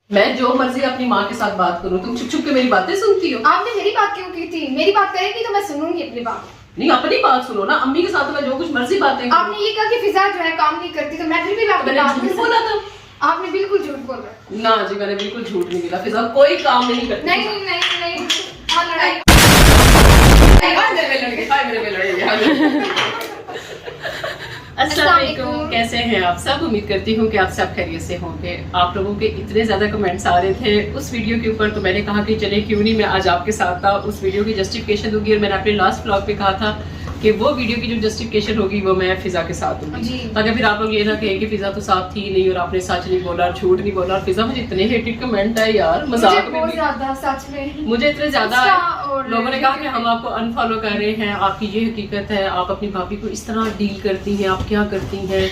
मैं जो मर्जी अपनी माँ के साथ बात करूँ, तुम छुप छुप के मेरी बातें सुनती हो। आपने मेरी बात क्यों की थी? मेरी बात करेंगी तो मैं सुनूंगी अपनी बात। नहीं, अपनी बात सुनो ना। अम्मी के साथ तो मैं जो कुछ मर्जी बातें करूं। आपने ये कहा कि फिजा जो है काम नहीं करती, तो मैं फिर भी आपकी बात झूठ बोला था। आपने बिल्कुल झूठ बोला। ना जी, मैंने बिल्कुल झूठ नहीं बोला। फिजा कोई काम नहीं करती। नहीं नहीं नहीं नहीं, और लड़ाई मेरे में लड़ाई। अस्सलाम वालेकुम, कैसे हैं आप सब? उम्मीद करती हूँ कि आप सब खैरियत से होंगे। आप लोगों के इतने ज़्यादा कमेंट्स आ रहे थे उस वीडियो के ऊपर, तो मैंने कहा कि चले क्यों नहीं मैं आज आपके साथ था उस वीडियो की जस्टिफिकेशन दूंगी। और मैंने अपने लास्ट व्लॉग पे कहा था कि वो वीडियो की जो जस्टिफिकेशन होगी वो मैं फिजा के साथ दूंगी, ताकि फिर आप लोग ये ना कहें कि फिजा तो साथ थी नहीं और आपने सच नहीं बोला, झूठ नहीं बोला। और फिजा मुझे इतने हेटेड कमेंट है यार, मजाक में भी सच में मुझे इतने ज्यादा लोगों ने कहा कि हम आपको अनफॉलो कर रहे हैं, आपकी ये हकीकत है, आप अपनी भाभी को इस तरह डील करती हैं, आप क्या करती हैं,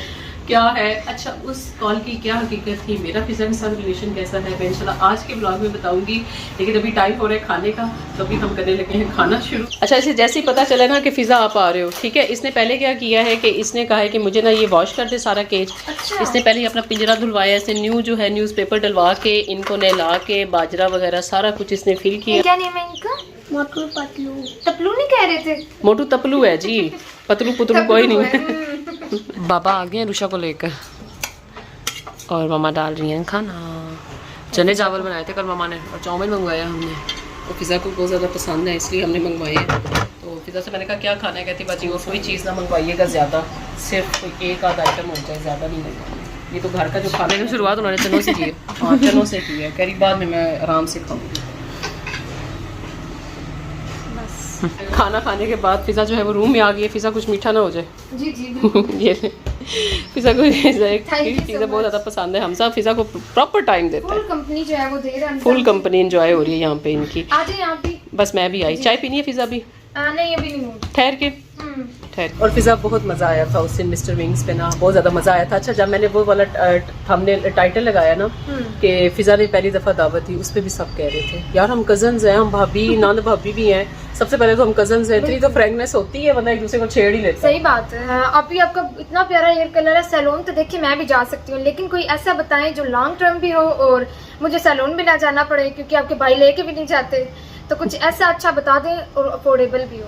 क्या है। अच्छा, उस कॉल की क्या हकीकत थी, मेरा फिजा के साथ रिलेशन कैसा है, मैं इंशाल्लाह आज के ब्लॉग में बताऊंगी। लेकिन अभी टाइम हो रहा है खाने का, तो अभी हम करने लगे हैं खाना शुरू। अच्छा, इसे जैसे ही पता चला ना कि फिजा आप आ रहे हो, ठीक है, इसने पहले क्या किया है कि इसने कहा है कि मुझे ना ये वॉश कर दे सारा केज। अच्छा। इसने पहले ही अपना पिंजरा धुलवाया, ऐसे न्यू जो है न्यूज़पेपर डलवा के इनको नहला के बाजरा वगैरह सारा कुछ इसने फिल किया। क्या नेम है इनका? मोटू पतलू। तपलू नहीं कह रहे थे? मोटू तपलू है जी, पतलू पुतलू कोई नहीं है। बाबा आ गए हैं रुषा को लेकर और मामा डाल रही हैं खाना। चने चावल बनाए थे कल मामा ने और चाउमीन मंगवाया हमने। तो फिजा को बहुत ज़्यादा पसंद है इसलिए हमने मंगवाए हैं। तो फिजा से मैंने कहा क्या खाना है, कहती बाजी वो कोई चीज़ ना मंगवाइएगा ज़्यादा, सिर्फ कोई एक आध आइटम हो जाए, ज़्यादा नहीं मंगवाना। ये तो घर का जो खाने की शुरुआत उन्होंने चनों से की है। हाँ, चनों से की है, करीब बाद में मैं आराम से खाऊँगी। खाना खाने के बाद फिजा जो है वो रूम में आ गई है। फिजा कुछ मीठा ना हो जाए। जी जी ये फिजा को चीज़ें बहुत ज़्यादा पसंद है। हम सब फिजा को प्रॉपर टाइम देते हैं। फुल कंपनी जो है वो दे रहा है। फुल कंपनी एंजॉय हो रही है यहाँ पे इनकी। आ जाए आप भी। बस मैं भी आई। चाय पीनी है फिजा भी? नहीं अभी नहीं। ठहर के ठहर। और फिजा बहुत मज़ा आया था उस दिन मिस्टर विंग्स पे ना, बहुत ज़्यादा मज़ा आया था। अच्छा, जब मैंने वो वाला हमने टाइटल लगाया ना कि फिजा ने पहली दफ़ा दावत दी, उस पर भी सब कह रहे थे यार हम कजन्स हैं, हम भाभी नंद भाभी भी हैं, सबसे पहले तो हम कजन्स हैं। इतनी तो फ्रेंकनेस होती है, बंदा एक दूसरे को छेड़ ही लेता है। सही बात है। अभी आपका इतना प्यारा हेयर कलर है, सैलून तो देखिए मैं भी जा सकती हूँ, लेकिन कोई ऐसा बताएं जो लॉन्ग टर्म भी हो और मुझे सैलून भी ना जाना पड़े, क्योंकि आपके भाई लेके भी नहीं जाते। तो कुछ ऐसा अच्छा बता दें और अफोर्डेबल भी हो।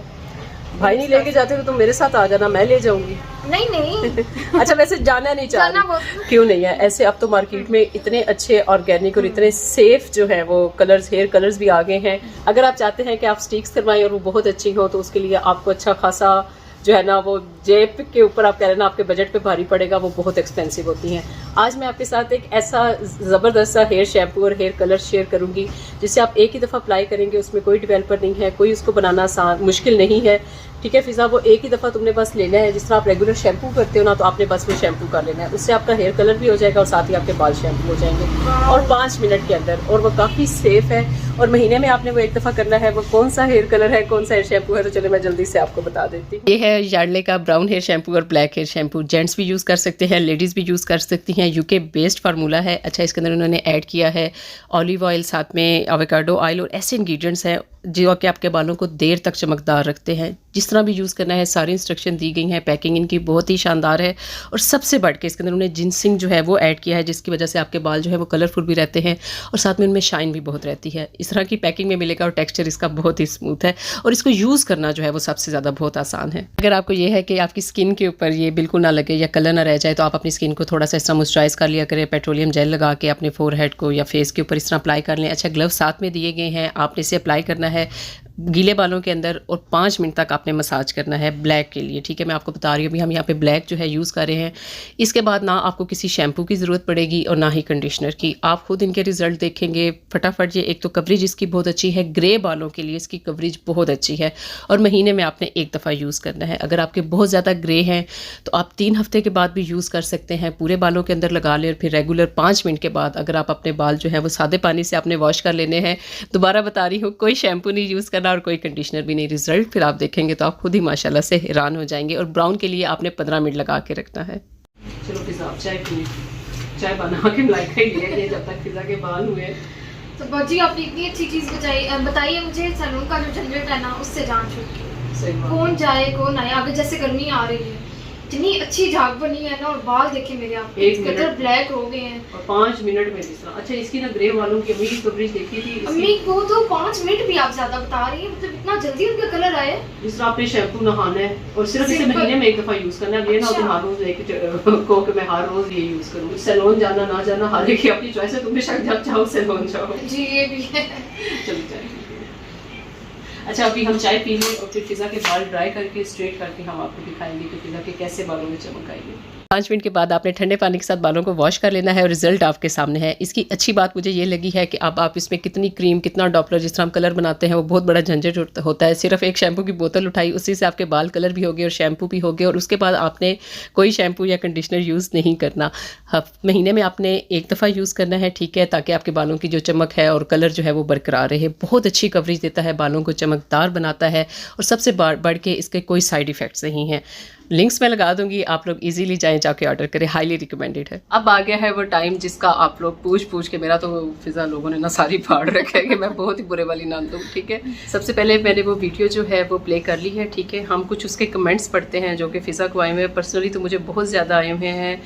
भाई नहीं लेके जाते तो तुम मेरे साथ आ जाना, मैं ले जाऊंगी। नहीं नहीं अच्छा, वैसे जाना नहीं चाह रही? क्यों नहीं है? ऐसे अब तो मार्केट में इतने अच्छे ऑर्गेनिक और इतने सेफ जो है वो कलर्स, हेयर कलर्स भी आ गए हैं। अगर आप चाहते हैं कि आप स्टिक्स करवाएं और वो बहुत अच्छी हो, तो उसके लिए आपको अच्छा खासा जो है ना वो जेब के ऊपर आप कह रहे हैं ना आपके बजट पे भारी पड़ेगा, वो बहुत एक्सपेंसिव होती हैं। आज मैं आपके साथ एक ऐसा ज़बरदस्त सा हेयर शैम्पू और हेयर कलर शेयर करूंगी जिससे आप एक ही दफ़ा अप्लाई करेंगे, उसमें कोई डेवलपर नहीं है, कोई उसको बनाना आसान मुश्किल नहीं है। ठीक है फिजा, वो एक ही दफ़ा तुमने बस लेना है। जिस तरह आप रेगुलर शैम्पू करते हो ना, तो आपने बस वो शैम्पू कर लेना है, उससे आपका हेयर कलर भी हो जाएगा और साथ ही आपके बाल शैम्पू हो जाएंगे और 5 मिनट के अंदर। और वो काफ़ी सेफ है और महीने में आपने वो एक दफ़ा करना है। वो कौन सा हेयर कलर है, कौन सा हेयर शैम्पू है, तो चलो मैं जल्दी से आपको बता देती हूँ। ये है यार्डले का ब्राउन हेयर शैम्पू और ब्लैक हेयर शैम्पू। जेंट्स भी यूज़ कर सकते हैं, लेडीज़ भी यूज़ कर सकती हैं। यूके बेस्ड फार्मूला है। अच्छा, इसके अंदर उन्होंने ऐड किया है ऑलिव ऑयल, साथ में एवोकाडो ऑयल और ऐसे इंग्रेडिएंट्स हैं जो कि आपके बालों को देर तक चमकदार रखते हैं। जिस तरह भी यूज़ करना है सारी इंस्ट्रक्शन दी गई हैं। पैकिंग इनकी बहुत ही शानदार है और सबसे बढ़ के इसके अंदर उन्होंने जिनसिंग जो है वो ऐड किया है, जिसकी वजह से आपके बाल जो है वो कलरफुल भी रहते हैं और साथ में उनमें शाइन भी बहुत रहती है। इस तरह की पैकिंग में मिलेगा और टेक्सचर इसका बहुत ही स्मूथ है और इसको यूज़ करना जो है वो सबसे ज़्यादा बहुत आसान है। अगर आपको ये है कि आपकी स्किन के ऊपर ये बिल्कुल ना लगे या कलर ना रह जाए, तो आप अपनी स्किन को थोड़ा सा इस तरह मॉइस्चराइज कर लिया करें। पेट्रोलियम जेल लगा के अपने फोरहेड को या फेस के ऊपर इस तरह अप्लाई कर लें। अच्छा, ग्लव साथ में दिए गए हैं, आपने इसे अप्लाई करना है गीले बालों के अंदर और 5 मिनट तक आपने मसाज करना है ब्लैक के लिए। ठीक है, मैं आपको बता रही हूँ अभी हम यहाँ पे ब्लैक जो है यूज़ कर रहे हैं। इसके बाद ना आपको किसी शैम्पू की ज़रूरत पड़ेगी और ना ही कंडीशनर की। आप खुद इनके रिजल्ट देखेंगे फटाफट। ये एक तो कवरेज इसकी बहुत अच्छी है, ग्रे बालों के लिए इसकी कवरेज बहुत अच्छी है और महीने में आपने एक दफ़ा यूज़ करना है। अगर आपके बहुत ज़्यादा ग्रे हैं तो आप 3 हफ्ते के बाद भी यूज़ कर सकते हैं। पूरे बालों के अंदर लगा लें और फिर रेगुलर 5 मिनट के बाद अगर आप अपने बाल जो है वो सादे पानी से आपने वॉश कर लेने हैं। दोबारा बता रही हूँ, कोई शैम्पू नहीं यूज़ करना और कोई कंडीशनर भी नहीं। रिजल्ट फिर आप देखेंगे तो आप खुद ही माशाल्लाह से हैरान हो जाएंगे। और ब्राउन के लिए आपने 15 मिनट लगा के रखना है। चलो फिजा आप चाय पिए, चाय बना के लाई खाइए जब तक फिजा के बाल हुए। तो बाजी आपने इतनी अच्छी चीज बताइए मुझे, सैलून का जो झंझट है ना उससे जान छूट के। कौन जाए कौन आए, अगर जैसे गर्मी आ रही है, इतनी अच्छी झाग बनी है ना, और बाल देखे मेरे आप कितने ब्लैक हो गए हैं और 5 मिनट में जिस तरह। अच्छा इसकी ना ग्रे वालों की अम्मी की कवरेज देखी थी, अम्मी को तो 5 मिनट भी आप ज्यादा बता रही है, मतलब इतना जल्दी उनका कलर आया। जिस तरह आपने शैम्पू नहाना है और सिर्फ इसे महीने में एक दफा यूज करना है, ये ना तुम हर रोज लेके को कि मैं हर रोज ये यूज करूँ। सैलून जाना ना जाना हालांकि अपनी चॉइस है, तुम्हें शक जब चाहो सैलून जाओ। जी ये भी है। चलो जाए। अच्छा अभी हम चाय पी लें और फिर फिजा के बाल ड्राई करके स्ट्रेट करके हम आपको दिखाएंगे कि फिजा के कैसे बालों में चमक आएगी। 5 मिनट के बाद आपने ठंडे पानी के साथ बालों को वॉश कर लेना है और रिजल्ट आपके सामने है। इसकी अच्छी बात मुझे ये लगी है कि अब आप इसमें कितनी क्रीम कितना डॉपलर जिस तरह हम कलर बनाते हैं वो बहुत बड़ा झंझट होता है। सिर्फ एक शैम्पू की बोतल उठाई, उसी से आपके बाल कलर भी हो गए और शैम्पू भी हो गए, और उसके बाद आपने कोई शैम्पू या कंडीशनर यूज़ नहीं करना। महीने में आपने एक दफ़ा यूज़ करना है, ठीक है, ताकि आपके बालों की जो चमक है और कलर जो है वो बरकरार रहे। बहुत अच्छी कवरेज देता है, बालों को चमकदार बनाता है और सबसे बढ़ के इसके कोई साइड इफ़ेक्ट्स नहीं हैं। लिंक्स में लगा दूंगी, आप लोग इजीली जाएं जाके ऑर्डर करें, हाईली रिकमेंडेड है। अब आ गया है वो टाइम जिसका आप लोग पूछ के, मेरा तो फिजा लोगों ने ना सारी फाड़ रखा है कि मैं बहुत ही बुरे वाली नाम दूँ, ठीक है। सबसे पहले मैंने वो वीडियो जो है वो प्ले कर ली है, ठीक है। हम कुछ उसके कमेंट्स पढ़ते हैं जो कि फिजा को आए हुए हैं। पर्सनली तो मुझे बहुत ज़्यादा आए हुए हैं।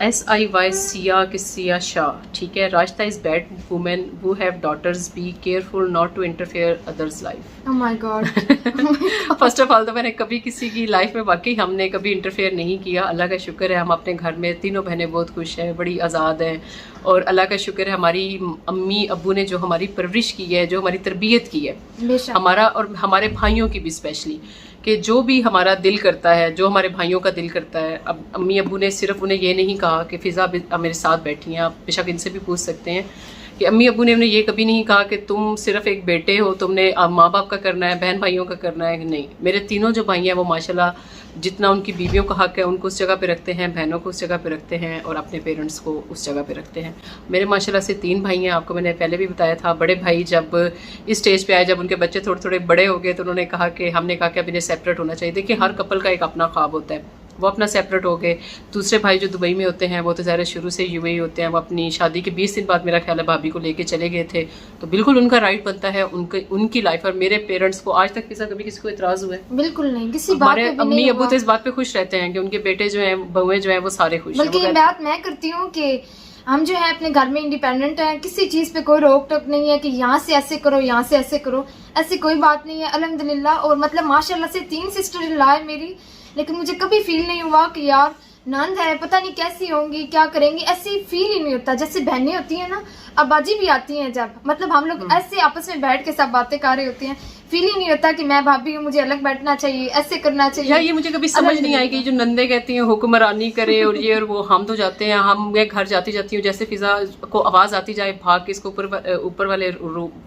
SIY सिया शाह, ठीक है। Rashida is bad women who have daughters, be careful not to interfere others life. Oh my god. First of all तो मैंने कभी किसी की लाइफ में वाकई हमने कभी इंटरफेयर नहीं किया। अल्लाह का शुक्र है हम अपने घर में तीनों बहनें बहुत खुश हैं, बड़ी आज़ाद हैं, और अल्लाह का शुक्र है हमारी अम्मी अब्बू ने जो हमारी परवरिश की है, जो हमारी तरबियत की है, हमारा और हमारे भाइयों की भी स्पेशली, कि जो भी हमारा दिल करता है, जो हमारे भाइयों का दिल करता है। अब अम्मी अब्बू ने सिर्फ उन्हें ये नहीं कहा कि फ़िज़ा मेरे साथ बैठी हैं, आप बेशक इनसे भी पूछ सकते हैं कि अम्मी अब्बू ने उन्हें ये कभी नहीं कहा कि तुम सिर्फ एक बेटे हो, तुमने माँ बाप का करना है, बहन भाइयों का करना है। नहीं, मेरे तीनों जो भाई हैं वो माशाल्लाह जितना उनकी बीवियों का हक है उनको उस जगह पे रखते हैं, बहनों को उस जगह पे रखते हैं, और अपने पेरेंट्स को उस जगह पे रखते हैं। मेरे माशाल्लाह से 3 भाई हैं, आपको मैंने पहले भी बताया था। बड़े भाई जब इस स्टेज पे आए, जब उनके बच्चे थोड़े थोड़े बड़े हो गए, तो उन्होंने कहा कि हमने कहा कि अब इन्हें सेपरेट होना चाहिए। देखिए हर कपल का एक अपना ख्वाब होता है, वो अपना सेपरेट हो गए। दूसरे भाई जो दुबई में होते हैं वो तो ज़ाहिर शुरू से UAE होते हैं, वो अपनी शादी के 20 दिन बाद मेरा ख्याल है भाभी को लेके चले गए थे, तो बिल्कुल उनका राइट बनता है उनकी लाइफ। और मेरे पेरेंट्स को आज तक कभी किसी को इतराज़ हुआ है? बिल्कुल नहीं, किसी बात हमारे अम्मी अब्बू तो इस बात पे खुश रहते हैं कि उनके बेटे जो हैं, बहुएं जो हैं, वो सारे खुश हैं। बल्कि ये बात मैं करती हूँ कि हम जो है अपने घर में इंडिपेंडेंट हैं, किसी चीज़ पे कोई रोक टोक नहीं है कि यहाँ से ऐसे करो, यहाँ से ऐसे करो, ऐसी कोई बात नहीं है अल्हम्दुलिल्लाह। और मतलब माशाल्लाह से 3 सिस्टर इन लॉ है मेरी, लेकिन मुझे कभी फील नहीं हुआ कि यार नंद है पता नहीं कैसी होंगी, क्या करेंगी, ऐसी फील ही नहीं होता। जैसे बहनें होती हैं ना, अब्बाजी भी आती हैं, जब मतलब हम लोग ऐसे आपस में बैठ के सब बातें कर रहे होते हैं, फील ही नहीं होता कि मैं भाभी हूँ, मुझे अलग बैठना चाहिए, ऐसे करना चाहिए। या ये मुझे कभी समझ नहीं आई कि जो नंदे कहती हैं हुक्मरानी करे और ये और वो। हम तो जाते हैं, हम मैं घर जाती जाती हूँ, जैसे फिजा को आवाज़ आती जाए भाग के, इसको ऊपर वाले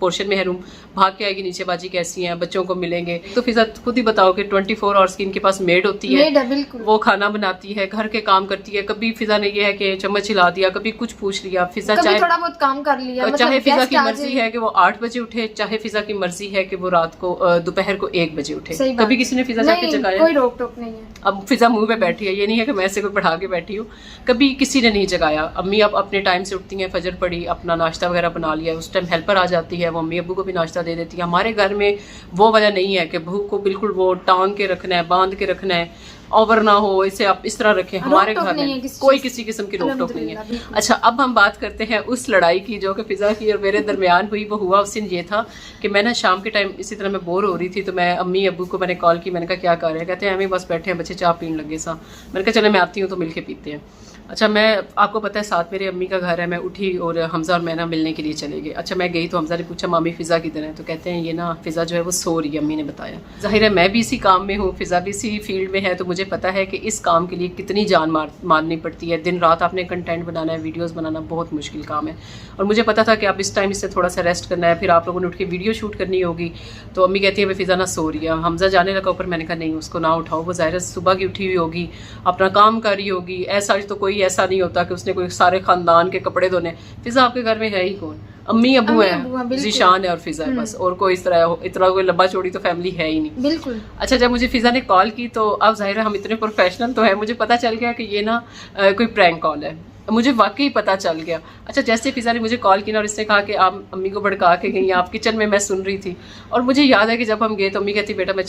पोर्शन में है रूम, भाग के आएगी नीचे, बाजी कैसी हैं, बच्चों को मिलेंगे। तो फिजा खुद ही बताओ कि 24 आवर्स की इनके पास मेड होती है, वो खाना बनाती है, घर के काम करती है। कभी फिजा ने ये है कि चम्मच हिला दिया, कभी कुछ पूछ लिया, फिजा चाहे थोड़ा बहुत काम कर लिया, चाहे फिजा की मर्जी है कि वो 8 बजे उठे, चाहे फिजा की मर्जी है कि वो रात को दोपहर को 1 बजे उठे, कभी किसी ने फिजा जाके जगाया? कोई रोक टोक नहीं है। अब फिजा मुंह पे बैठी है, ये नहीं है कि मैं ऐसे कोई पढ़ा के बैठी हूँ, कभी किसी ने नहीं जगाया। अम्मी अब अपने टाइम से उठती हैं, फजर पड़ी, अपना नाश्ता वगैरह बना लिया, उस टाइम हेल्पर आ जाती है, वो अम्मी अब्बू को भी नाश्ता दे देती है। हमारे घर में वो वजह नहीं है कि बहू को बिल्कुल वो टांग के रखना है, बांध के रखना है, ओवर ना हो, इसे आप इस तरह रखें। हमारे घर में कोई किसी किस्म की रोक टोक नहीं है। अच्छा अब हम बात करते हैं उस लड़ाई की जो कि फिजा की और मेरे दरमियान हुई। वो हुआ उस दिन ये था कि मैं ना शाम के टाइम इसी तरह मैं बोर हो रही थी, तो मैं अम्मी अब्बू को मैंने कॉल की, मैंने कहा क्या कर रहे हैं? कहते हैं हमें बस बैठे हैं, बच्चे चाय पीने लगे सा। मैंने कहा चले मैं आती हूँ तो मिलके पीते हैं। अच्छा मैं आपको पता है साथ मेरे अम्मी का घर है, मैं उठी और हमजा और मैं ना मिलने के लिए चले गए। अच्छा मैं गई तो हमजा ने पूछा मामी फ़िज़ा किधर है? तो कहते हैं ये ना फ़िज़ा जो है वो सो रही है, अम्मी ने बताया। जाहिर है मैं भी इसी काम में हूँ, फ़िज़ा भी इसी फील्ड में है, तो मुझे पता है कि इस काम के लिए कितनी जान मारनी पड़ती है। दिन रात आपने कंटेंट बनाना है, वीडियोज़ बनाना बहुत मुश्किल काम है, और मुझे पता था कि आप इस टाइम इससे थोड़ा सा रेस्ट करना है, फिर आप लोगों ने उठ के वीडियो शूट करनी होगी। तो अम्मी कहती है भाई फ़िज़ा ना सो रही है। हमजा जाने लगा ऊपर, मैंने कहा नहीं उसको ना उठाओ, वो ज़ाहिर सुबह की उठी हुई होगी, अपना काम कर रही होगी। ऐसा तो कोई ऐसा नहीं होता कि उसने कोई सारे खानदान के कपड़े धोने। फ़िज़ा आपके घर में है ही कौन? अम्मी अबू है, ज़ीशान है और फ़िज़ा है बस, और कोई इतना कोई लंबा चौड़ी तो फैमिली है ही नहीं। बिल्कुल। अच्छा जब मुझे फ़िज़ा ने कॉल की तो अब ज़ाहिर है हम इतने प्रोफेशनल तो है, मुझे पता चल गया कि ये ना कोई प्रैंक कॉल है। मुझे वाकई पता चल गया। अच्छा, जैसे फिजा ने मुझे कॉल किया और इसने कहा कि आप अम्मी को भड़का के गई, आप किचन में, मैं सुन रही थी। और मुझे याद है कि जब हम गए तो अम्मी कहती बेटा मैं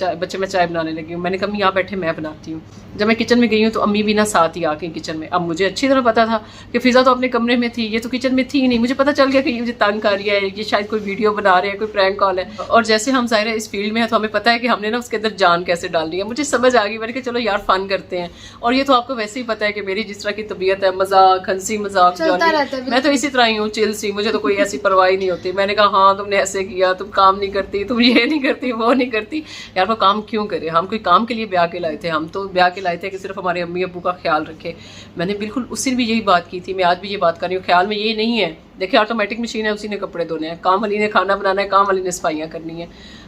चाय बनाने लगी हूँ। मैंने कहा यहाँ बैठे मैं बनाती हूँ। जब मैं किचन में गई हूँ तो अम्मी भी ना साथ ही आके किचन में। अब मुझे अच्छी तरह पता था कि फिजा तो अपने कमरे में थी, ये तो किचन में थी ही नहीं। मुझे पता चल गया कि ये मुझे तंग कर रही है, ये शायद कोई वीडियो बना रहे हैं, कोई प्रैंक कॉल है। और जैसे हम ज़ाहिर है इस फील्ड में है तो हमें पता है कि हमने ना उसके अंदर जान कैसे डालनी है। मुझे समझ आ गई, मैंने कहा चलो यार फन करते हैं। और ये तो आपको वैसे ही पता है कि मेरी जिस तरह की तबीयत है, मजाक, हंसी मजाक, मैं तो इसी तरह ही हूँ, चिल सी, मुझे तो कोई ऐसी परवाह ही नहीं होती। मैंने कहा हाँ तुमने ऐसे किया, तुम काम नहीं करती, तुम ये नहीं करती, वो नहीं करती। यार वो काम क्यों करे, हम कोई काम के लिए ब्याह के लाए थे? हम तो ब्याह के लाए थे कि सिर्फ हमारे अम्मी अब्बू का ख्याल रखे। मैंने बिल्कुल उस दिन भी यही बात की थी, मैं आज भी ये बात कर रही हूँ। ख्याल में ये नहीं है, देखिए ऑटोमेटिक मशीन है, उसी ने कपड़े धोने हैं, काम वाली ने खाना बनाना है, काम वाली ने सफाइयाँ करनी है।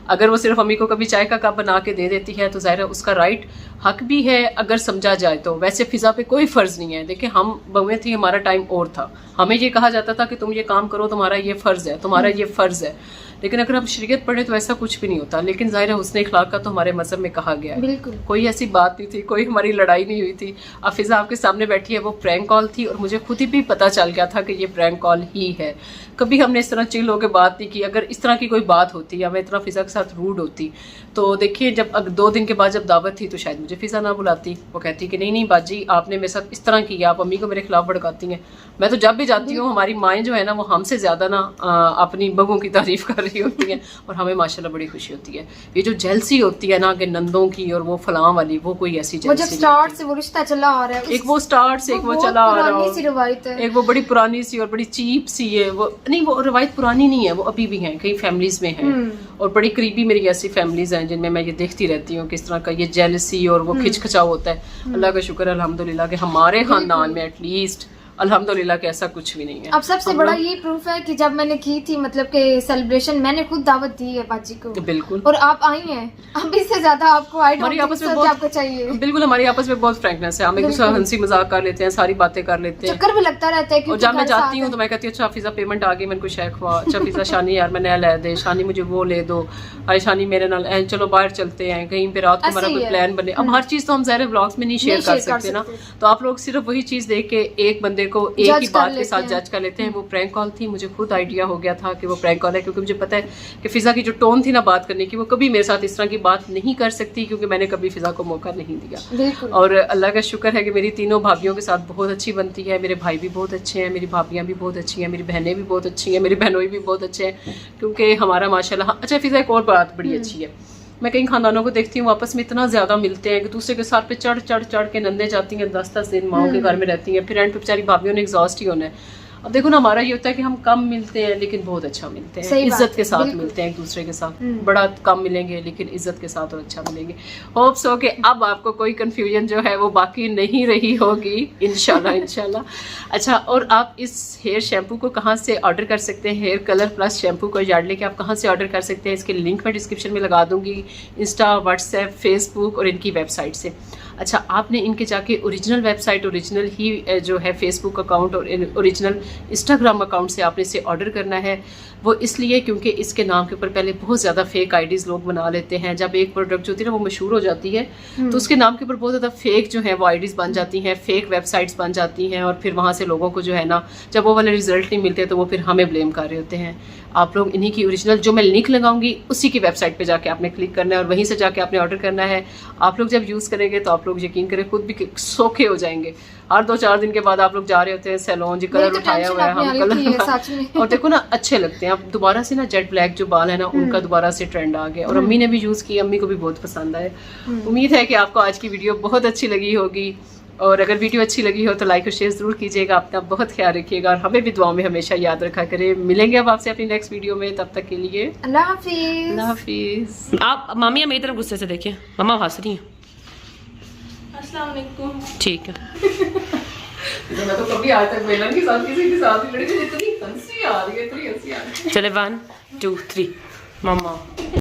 अगर वो सिर्फ अम्मी को कभी चाय का कप बना के दे देती है तो ज़ाहिर है उसका राइट हक भी है अगर समझा जाए तो। वैसे फिजा पे कोई फ़र्ज़ नहीं है। देखिए हम बहुएं थी, हमारा टाइम और था, हमें ये कहा जाता था कि तुम ये काम करो, तुम्हारा ये फ़र्ज़ है, तुम्हारा ये फ़र्ज़ है। लेकिन अगर हम शरीयत पढ़े तो ऐसा कुछ भी नहीं होता। लेकिन ज़ाहिर है हुस्न इखलाक का तो हमारे मज़हब में कहा गया है। कोई ऐसी बात नहीं थी, कोई हमारी लड़ाई नहीं हुई थी। अब फिजा आपके सामने बैठी है, वो प्रैंक कॉल थी और मुझे खुद ही भी पता चल गया था कि ये प्रैंक कॉल ही है। कभी हमने इस तरह चिल होकर बात नहीं की। अगर इस तरह की कोई बात होती या मैं इतना फिजा के साथ रूड होती तो देखिए जब 2 दिन के बाद जब दावत थी तो शायद मुझे फिजा ना बुलाती। वो कहती कि नहीं बाजी आपने मेरे साथ इस तरह किया, आप अम्मी को मेरे खिलाफ भड़काती हैं। मैं तो जब भी जाती हूँ हमारी माएँ जो है ना वो हमसे ज़्यादा ना अपनी बहू की तारीफ़ कर रही होती हैं और हमें माशाल्लाह बड़ी खुशी होती है। ये जो जेलसी होती है ना कि नंदों की और वो फलां वाली, वो कोई ऐसी जेलसी स्टार्ट से वो रिश्ता चला आ रहा है, एक वो स्टार्ट से एक वो चला आ रहा है, एक वो बड़ी पुरानी सी और बड़ी चीप सी है। वो नहीं, वो रवायत पुरानी नहीं है, वो अभी भी है, कई फैमिलीज में है। और बड़ी करीबी मेरी ऐसी फैमिलीज हैं जिनमें मैं ये देखती रहती हूँ किस तरह का ये जेलसी और वो खिचखचाव होता है। अल्लाह का शुक्र है अल्हम्दुलिल्लाह कि हमारे खानदान में एटलीस्ट अल्हम्दुलिल्लाह कि ऐसा कुछ भी नहीं है। अब सबसे बड़ा ये प्रूफ है कि जब मैंने की थी मतलब कि सेलिब्रेशन, मैंने खुद दावत दी है बाजी को, बिल्कुल, और आप आई हैं। अब इससे ज्यादा आपको आपको चाहिए। बिल्कुल, हमारी आपस में बहुत फ्रैंकनेस है, हम एक दूसरे हंसी मजाक कर लेते हैं, सारी बातें कर लेते हैं, चक्कर भी लगता रहता है। और जब मैं जाती हूँ तो मैं कहती हूँ अच्छा फिजा पेमेंट आ गई, मैंने कुछ शेख हुआ, अच्छा फिजा शानी यार मैंने ले दे, शानी मुझे वो ले दो, अरे शानी मेरे नाल चलो बाहर चलते हैं कहीं पे, रात को हमारा कोई प्लान बने। अब हर चीज तो हम ज़ाहिर व्लॉग्स में नहीं शेयर कर सकते ना, तो आप लोग सिर्फ वही चीज देख के एक बंदे को एक ही बात के साथ जज कर लेते हैं। वो प्रैंक कॉल थी, मुझे खुद आइडिया हो गया था कि वो प्रैंक कॉल है, क्योंकि मुझे पता है कि फिजा की जो टोन थी ना बात करने की, वो कभी मेरे साथ इस तरह की बात नहीं कर सकती, क्योंकि मैंने कभी फिजा को मौका नहीं दिया। और अल्लाह का शुक्र है कि मेरी तीनों भाभियों के साथ बहुत अच्छी बनती है। मेरे भाई भी बहुत अच्छे हैं, मेरी भाभियाँ भी बहुत अच्छी हैं, मेरी बहनें भी बहुत अच्छी हैं, मेरे बहनोई भी बहुत अच्छे हैं, क्योंकि हमारा माशाल्लाह। अच्छा फिजा एक और बात बड़ी अच्छी है, मैं कई खानदानों को देखती हूँ आपस में इतना ज्यादा मिलते हैं कि दूसरे के साथ पे चढ़ चढ़ के नंदे जाती हैं, 10-10 दिन माओ के घर में रहती हैं, फिर एंड पे बेचारी भाभियों ने एग्जॉस्ट ही होना है। अब देखो ना हमारा ये होता है कि हम कम मिलते हैं लेकिन बहुत अच्छा मिलते हैं, इज्जत के साथ मिलते हैं एक दूसरे के साथ। बड़ा कम मिलेंगे लेकिन इज्जत के साथ और अच्छा मिलेंगे। होप्स हो कि अब आपको कोई कंफ्यूजन जो है वो बाकी नहीं रही होगी, इंशाल्लाह इंशाल्लाह। अच्छा, और आप इस हेयर शैम्पू को कहाँ से ऑर्डर कर सकते हैं? हेयर कलर प्लस शैम्पू को यार्डले के आप कहाँ से ऑर्डर कर सकते हैं? इसके लिंक मैं डिस्क्रिप्शन में लगा दूंगी, इंस्टा, व्हाट्सएप, फेसबुक और इनकी वेबसाइट से। अच्छा, आपने इनके जाके ओरिजिनल वेबसाइट, ओरिजिनल ही जो है फेसबुक अकाउंट और ओरिजिनल इंस्टाग्राम अकाउंट से आपने इसे ऑर्डर करना है। वो इसलिए क्योंकि इसके नाम के ऊपर पहले बहुत ज़्यादा फेक आईडीज़ लोग बना लेते हैं। जब एक प्रोडक्ट जो होती है ना वो मशहूर हो जाती है तो उसके नाम के ऊपर बहुत ज़्यादा फेक जो है वो आईडीज़ बन जाती हैं, फेक वेबसाइट्स बन जाती हैं, और फिर वहाँ से लोगों को जो है ना जब वो वाले रिजल्ट नहीं मिलते तो वो फिर हमें ब्लेम कर रहे होते हैं। आप लोग इन्हीं की ओरिजिनल जो मैं लिंक लगाऊंगी उसी की वेबसाइट पे जाके आपने क्लिक करना है और वहीं से जाके आपने ऑर्डर करना है। आप लोग जब यूज़ करेंगे तो आप लोग यकीन करें खुद भी सोखे हो जाएंगे। हर 2-4 दिन के बाद आप लोग जा रहे होते हैं सैलून, जी कलर उठाया हुआ है हम कलर और देखो ना अच्छे लगते हैं। अब दोबारा से ना जेट ब्लैक जो बाल है ना उनका दोबारा से ट्रेंड आ गया और अम्मी ने भी यूज़ की, अम्मी को भी बहुत पसंद आए। उम्मीद है कि आपको आज की वीडियो बहुत अच्छी लगी होगी, और अगर वीडियो अच्छी लगी हो तो लाइक और शेयर ज़रूर कीजिएगा। अपना बहुत ख्याल रखिएगा और हमें भी दुआओं में हमेशा याद रखा करें। मिलेंगे अब आपसे अपनी नेक्स्ट वीडियो में, तब तक के लिए अल्लाह हाफिज़। अल्लाह हाफिज़। आप मामी मेरी तरफ गुस्से से देखिए, मम्मा हंस रही हैं। अस्सलाम वालेकुम। ठीक है। मैं तो कभी आज तक मिलन के साथ किसी के साथ भी लड़ी, इतनी हंसी आ रही है, इतनी हंसी आ रही है। चले 1 2 3 मम्मा।